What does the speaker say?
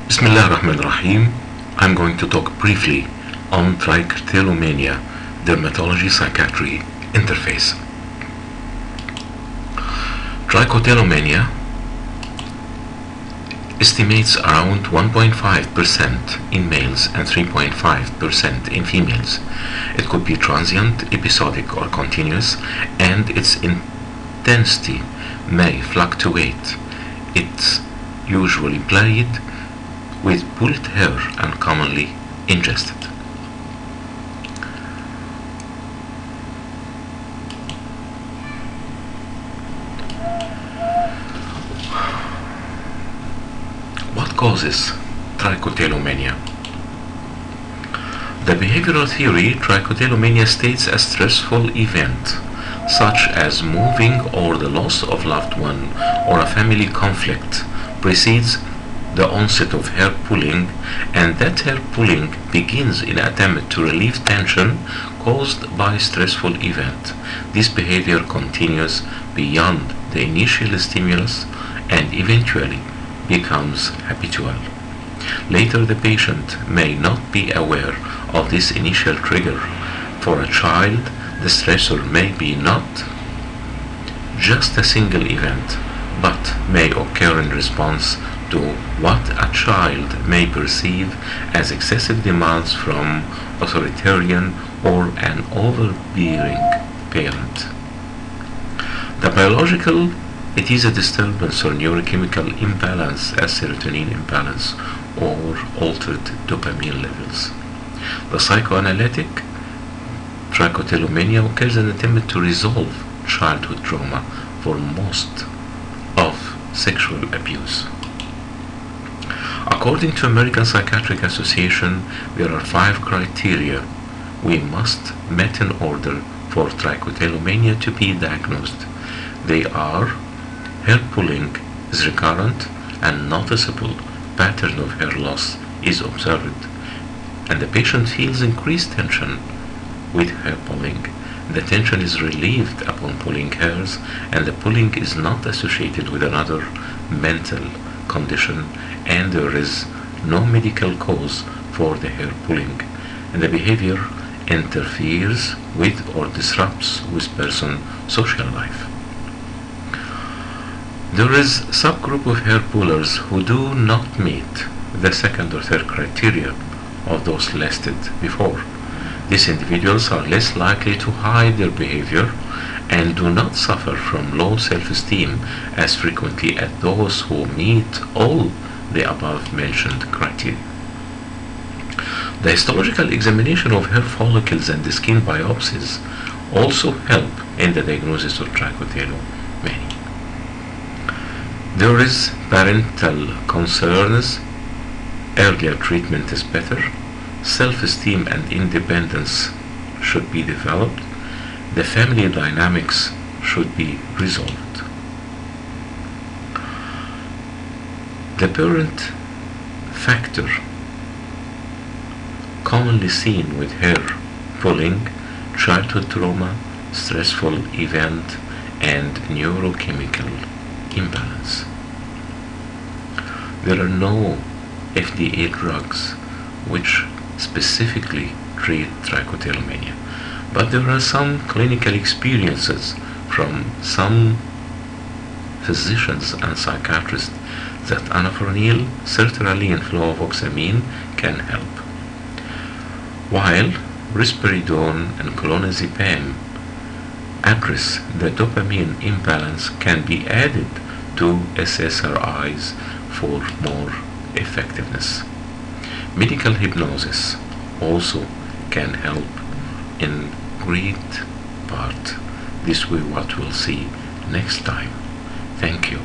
Bismillahirrahmanirrahim. I'm going to talk briefly on Trichotillomania, dermatology psychiatry interface. Trichotillomania estimates around 1.5% in males and 3.5% in females. It could be transient, episodic, or continuous, and its intensity may fluctuate. It's usually played with pulled hair and commonly ingested. What causes trichotillomania? The behavioral theory trichotillomania states a stressful event such as moving or the loss of loved one or a family conflict precedes the onset of hair pulling, and that hair pulling begins in an attempt to relieve tension caused by stressful event. This behavior continues beyond the initial stimulus and eventually becomes habitual. Later, the patient may not be aware of this initial trigger. For a child, the stressor may be not just a single event, but may occur in response to what a child may perceive as excessive demands from authoritarian or an overbearing parent. The biological, it is a disturbance or neurochemical imbalance as serotonin imbalance or altered dopamine levels. The psychoanalytic trichotillomania occurs in an attempt to resolve childhood trauma for most of sexual abuse. According to American Psychiatric Association, there are 5 criteria we must meet in order for trichotillomania to be diagnosed. They are: hair pulling is recurrent and noticeable pattern of hair loss is observed, and the patient feels increased tension with hair pulling. The tension is relieved upon pulling hairs, and the pulling is not associated with another mental condition, and there is no medical cause for the hair pulling, and the behavior interferes with or disrupts with person's social life. There is a subgroup of hair pullers who do not meet the second or third criteria of those listed before. These individuals are less likely to hide their behavior and do not suffer from low self-esteem as frequently as those who meet all the above mentioned criteria. The histological examination of hair follicles and the skin biopsies also help in the diagnosis of trichotillomania. There is parental concerns. Earlier treatment is better. Self-esteem and independence should be developed. The family dynamics should be resolved. The parent factor commonly seen with hair pulling, childhood trauma, stressful event, and neurochemical imbalance. There are no FDA drugs which specifically treat trichotillomania, but there are some clinical experiences from some physicians and psychiatrists that anafranil, sertraline, and fluvoxamine can help, while risperidone and clonazepam address the dopamine imbalance, can be added to SSRIs for more effectiveness. Medical hypnosis also can help in great part. This is what we'll see next time. Thank you.